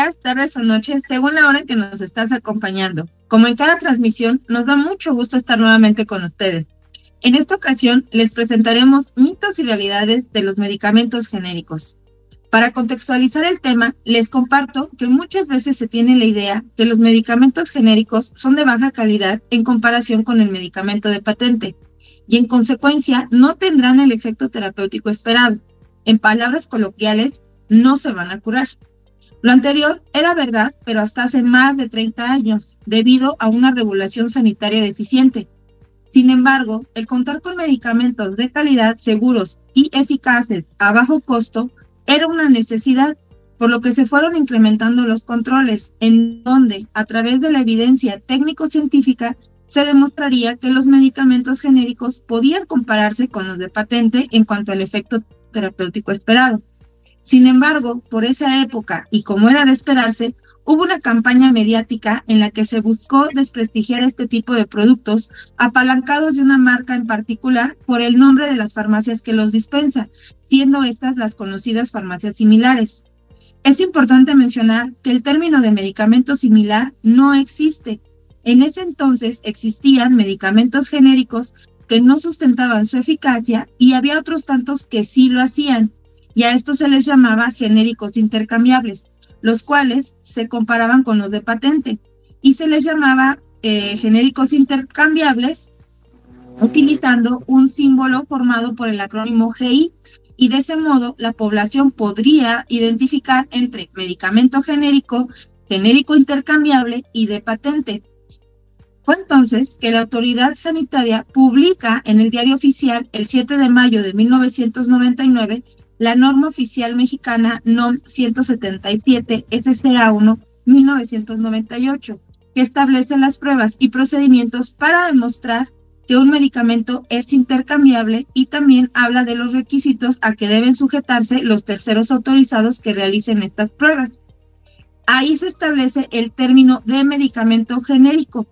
días, tardes o noches, según la hora en que nos estás acompañando. Como en cada transmisión, nos da mucho gusto estar nuevamente con ustedes. En esta ocasión, les presentaremos mitos y realidades de los medicamentos genéricos. Para contextualizar el tema, les comparto que muchas veces se tiene la idea que los medicamentos genéricos son de baja calidad en comparación con el medicamento de patente y en consecuencia no tendrán el efecto terapéutico esperado. En palabras coloquiales, no se van a curar. Lo anterior era verdad, pero hasta hace más de 30 años, debido a una regulación sanitaria deficiente. Sin embargo, el contar con medicamentos de calidad, seguros y eficaces a bajo costo era una necesidad, por lo que se fueron incrementando los controles, en donde, a través de la evidencia técnico-científica, se demostraría que los medicamentos genéricos podían compararse con los de patente en cuanto al efecto terapéutico esperado. Sin embargo, por esa época, y como era de esperarse, hubo una campaña mediática en la que se buscó desprestigiar este tipo de productos, apalancados de una marca en particular por el nombre de las farmacias que los dispensa, siendo estas las conocidas farmacias similares. Es importante mencionar que el término de medicamento similar no existe. En ese entonces existían medicamentos genéricos que no sustentaban su eficacia y había otros tantos que sí lo hacían, y a estos se les llamaba genéricos intercambiables, los cuales se comparaban con los de patente, y se les llamaba genéricos intercambiables utilizando un símbolo formado por el acrónimo GI, y de ese modo la población podría identificar entre medicamento genérico, genérico intercambiable y de patente. Fue entonces que la autoridad sanitaria publica en el Diario Oficial el 7 de mayo de 1999 la norma oficial mexicana NOM 177 SCA1 1998, que establece las pruebas y procedimientos para demostrar que un medicamento es intercambiable y también habla de los requisitos a que deben sujetarse los terceros autorizados que realicen estas pruebas. Ahí se establece el término de medicamento genérico,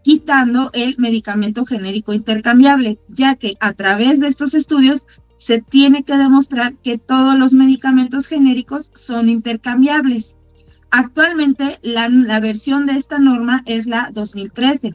quitando el medicamento genérico intercambiable, ya que a través de estos estudios se tiene que demostrar que todos los medicamentos genéricos son intercambiables. Actualmente, la versión de esta norma es la 2013.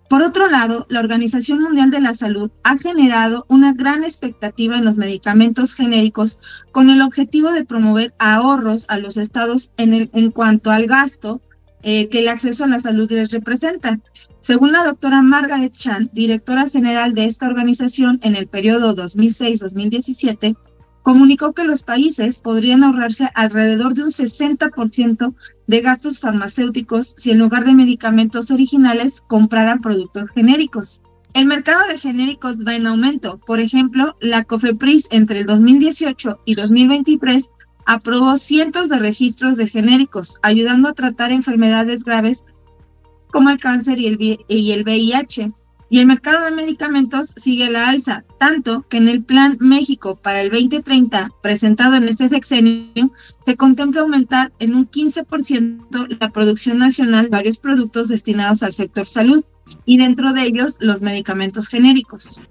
Por otro lado, la Organización Mundial de la Salud ha generado una gran expectativa en los medicamentos genéricos con el objetivo de promover ahorros a los estados en cuanto al gasto que el acceso a la salud les representa. Según la doctora Margaret Chan, directora general de esta organización en el periodo 2006-2017, comunicó que los países podrían ahorrarse alrededor de un 60% de gastos farmacéuticos si en lugar de medicamentos originales compraran productos genéricos. El mercado de genéricos va en aumento. Por ejemplo, la COFEPRIS entre el 2018 y 2023 aprobó cientos de registros de genéricos, ayudando a tratar enfermedades graves como el cáncer y el VIH. Y el mercado de medicamentos sigue la alza, tanto que en el Plan México para el 2030, presentado en este sexenio, se contempla aumentar en un 15% la producción nacional de varios productos destinados al sector salud, y dentro de ellos los medicamentos genéricos.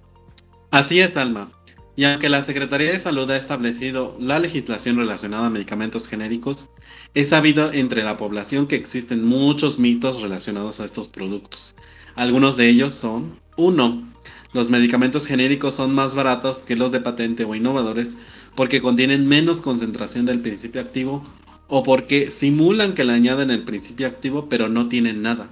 Así es, Alma. Y aunque la Secretaría de Salud ha establecido la legislación relacionada a medicamentos genéricos, es sabido entre la población que existen muchos mitos relacionados a estos productos. Algunos de ellos son: 1. Los medicamentos genéricos son más baratos que los de patente o innovadores porque contienen menos concentración del principio activo o porque simulan que le añaden el principio activo pero no tienen nada.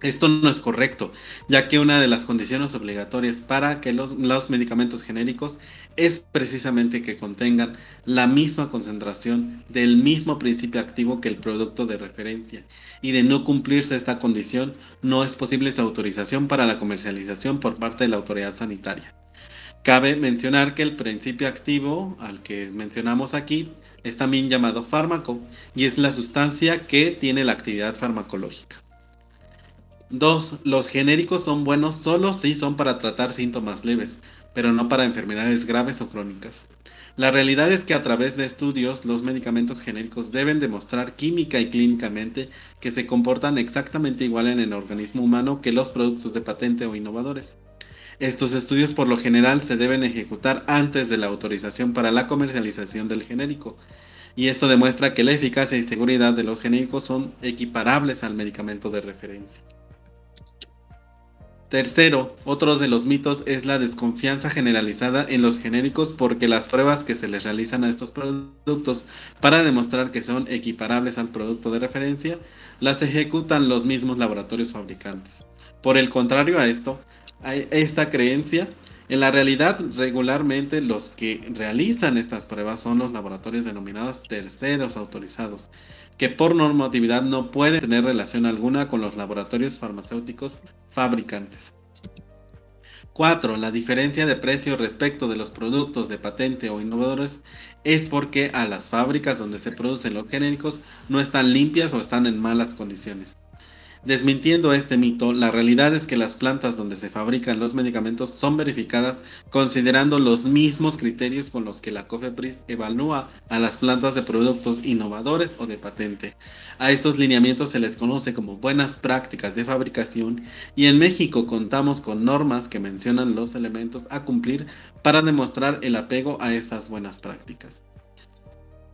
Esto no es correcto, ya que una de las condiciones obligatorias para que los medicamentos genéricos es precisamente que contengan la misma concentración del mismo principio activo que el producto de referencia, y de no cumplirse esta condición, no es posible su autorización para la comercialización por parte de la autoridad sanitaria. Cabe mencionar que el principio activo al que mencionamos aquí es también llamado fármaco, y es la sustancia que tiene la actividad farmacológica. 2. Los genéricos son buenos solo si son para tratar síntomas leves, pero no para enfermedades graves o crónicas. La realidad es que a través de estudios, los medicamentos genéricos deben demostrar química y clínicamente que se comportan exactamente igual en el organismo humano que los productos de patente o innovadores. Estos estudios por lo general se deben ejecutar antes de la autorización para la comercialización del genérico, y esto demuestra que la eficacia y seguridad de los genéricos son equiparables al medicamento de referencia. Tercero, otro de los mitos es la desconfianza generalizada en los genéricos porque las pruebas que se les realizan a estos productos para demostrar que son equiparables al producto de referencia las ejecutan los mismos laboratorios fabricantes. Por el contrario a esto, hay esta creencia. En la realidad, regularmente los que realizan estas pruebas son los laboratorios denominados terceros autorizados, que por normatividad no pueden tener relación alguna con los laboratorios farmacéuticos fabricantes. 4. La diferencia de precio respecto de los productos de patente o innovadores es porque a las fábricas donde se producen los genéricos no están limpias o están en malas condiciones. Desmintiendo este mito, la realidad es que las plantas donde se fabrican los medicamentos son verificadas considerando los mismos criterios con los que la COFEPRIS evalúa a las plantas de productos innovadores o de patente. A estos lineamientos se les conoce como buenas prácticas de fabricación y en México contamos con normas que mencionan los elementos a cumplir para demostrar el apego a estas buenas prácticas.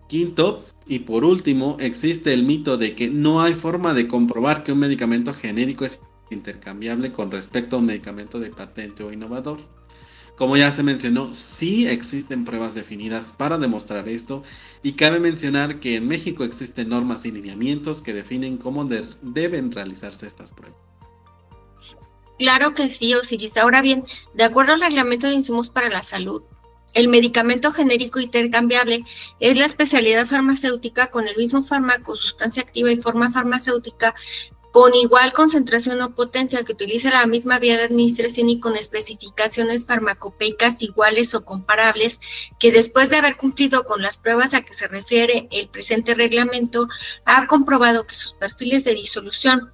Quinto, y por último, existe el mito de que no hay forma de comprobar que un medicamento genérico es intercambiable con respecto a un medicamento de patente o innovador. Como ya se mencionó, sí existen pruebas definidas para demostrar esto y cabe mencionar que en México existen normas y lineamientos que definen cómo deben realizarse estas pruebas. Claro que sí, Osiris. Ahora bien, de acuerdo al Reglamento de Insumos para la Salud, el medicamento genérico intercambiable es la especialidad farmacéutica con el mismo fármaco, sustancia activa y forma farmacéutica con igual concentración o potencia que utiliza la misma vía de administración y con especificaciones farmacopeicas iguales o comparables que después de haber cumplido con las pruebas a que se refiere el presente reglamento ha comprobado que sus perfiles de disolución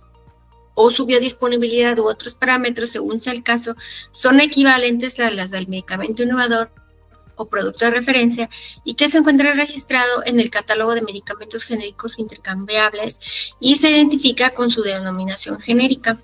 o su biodisponibilidad u otros parámetros, según sea el caso, son equivalentes a las del medicamento innovador o producto de referencia y que se encuentra registrado en el catálogo de medicamentos genéricos intercambiables y se identifica con su denominación genérica.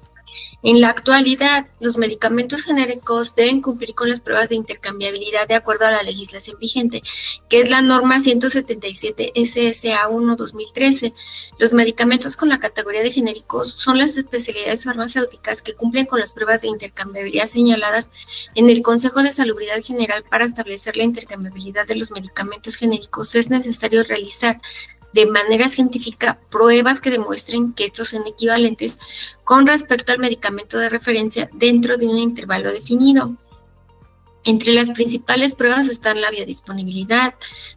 En la actualidad, los medicamentos genéricos deben cumplir con las pruebas de intercambiabilidad de acuerdo a la legislación vigente, que es la norma 177 SSA1-2013. Los medicamentos con la categoría de genéricos son las especialidades farmacéuticas que cumplen con las pruebas de intercambiabilidad señaladas en el Consejo de Salubridad General. Para establecer la intercambiabilidad de los medicamentos genéricos es necesario realizar de manera científica pruebas que demuestren que estos son equivalentes con respecto al medicamento de referencia dentro de un intervalo definido. Entre las principales pruebas están la biodisponibilidad,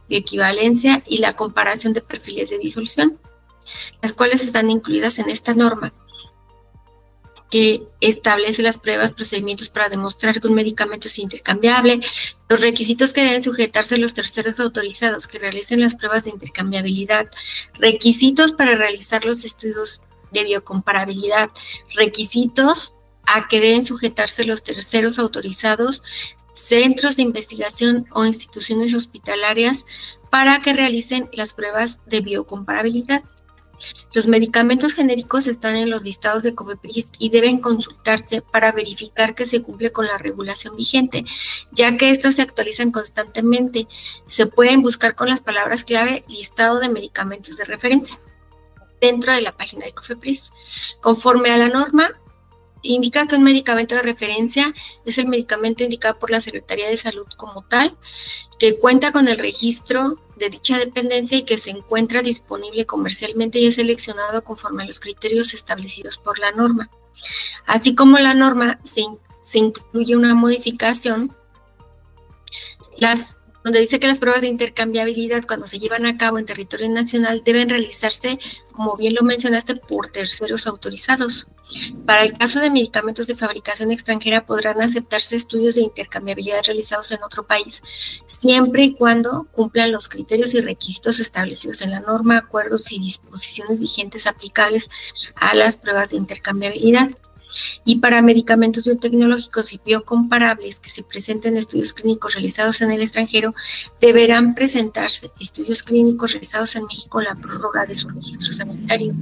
bioequivalencia y la comparación de perfiles de disolución, las cuales están incluidas en esta norma que establece las pruebas, procedimientos para demostrar que un medicamento es intercambiable, los requisitos que deben sujetarse los terceros autorizados que realicen las pruebas de intercambiabilidad, requisitos para realizar los estudios de biocomparabilidad, requisitos a que deben sujetarse los terceros autorizados, centros de investigación o instituciones hospitalarias para que realicen las pruebas de biocomparabilidad. Los medicamentos genéricos están en los listados de COFEPRIS y deben consultarse para verificar que se cumple con la regulación vigente, ya que estos se actualizan constantemente. Se pueden buscar con las palabras clave listado de medicamentos de referencia dentro de la página de COFEPRIS. Conforme a la norma, indica que un medicamento de referencia es el medicamento indicado por la Secretaría de Salud como tal, que cuenta con el registro de dicha dependencia y que se encuentra disponible comercialmente y es seleccionado conforme a los criterios establecidos por la norma. Así como la norma se incluye una modificación, donde dice que las pruebas de intercambiabilidad cuando se llevan a cabo en territorio nacional deben realizarse, como bien lo mencionaste, por terceros autorizados. Para el caso de medicamentos de fabricación extranjera podrán aceptarse estudios de intercambiabilidad realizados en otro país, siempre y cuando cumplan los criterios y requisitos establecidos en la norma, acuerdos y disposiciones vigentes aplicables a las pruebas de intercambiabilidad. Y para medicamentos biotecnológicos y biocomparables que se presenten estudios clínicos realizados en el extranjero, deberán presentarse estudios clínicos realizados en México en la prórroga de su registro sanitario.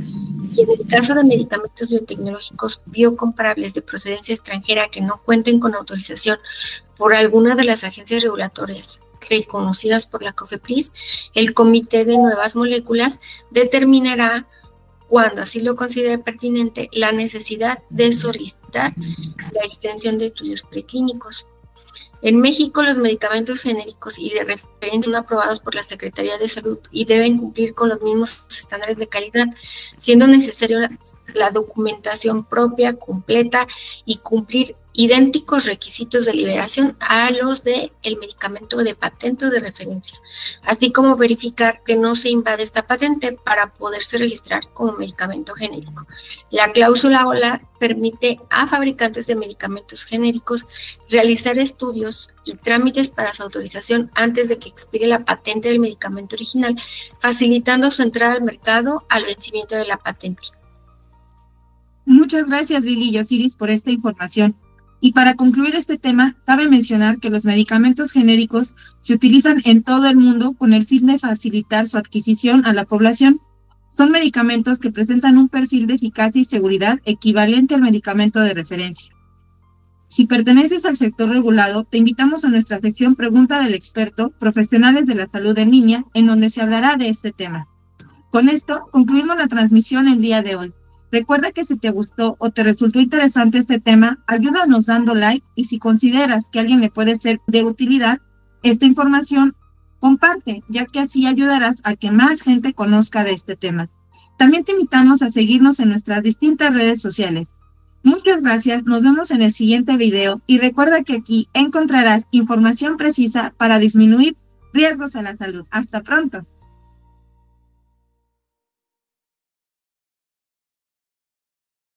Y en el caso de medicamentos biotecnológicos biocomparables de procedencia extranjera que no cuenten con autorización por alguna de las agencias regulatorias reconocidas por la COFEPRIS, el Comité de Nuevas Moléculas determinará, cuando así lo considere pertinente, la necesidad de solicitar la extensión de estudios preclínicos. En México, los medicamentos genéricos y de referencia son aprobados por la Secretaría de Salud y deben cumplir con los mismos estándares de calidad, siendo necesario la documentación propia, completa y cumplir idénticos requisitos de liberación a los del medicamento de patente o de referencia, así como verificar que no se invade esta patente para poderse registrar como medicamento genérico. La cláusula OLA permite a fabricantes de medicamentos genéricos realizar estudios y trámites para su autorización antes de que expire la patente del medicamento original, facilitando su entrada al mercado al vencimiento de la patente. Muchas gracias, Lili y Osiris, por esta información. Y para concluir este tema, cabe mencionar que los medicamentos genéricos se utilizan en todo el mundo con el fin de facilitar su adquisición a la población. Son medicamentos que presentan un perfil de eficacia y seguridad equivalente al medicamento de referencia. Si perteneces al sector regulado, te invitamos a nuestra sección Pregunta del Experto, Profesionales de la Salud en Línea, en donde se hablará de este tema. Con esto, concluimos la transmisión el día de hoy. Recuerda que si te gustó o te resultó interesante este tema, ayúdanos dando like y si consideras que a alguien le puede ser de utilidad esta información, comparte, ya que así ayudarás a que más gente conozca de este tema. También te invitamos a seguirnos en nuestras distintas redes sociales. Muchas gracias, nos vemos en el siguiente video y recuerda que aquí encontrarás información precisa para disminuir riesgos a la salud. Hasta pronto.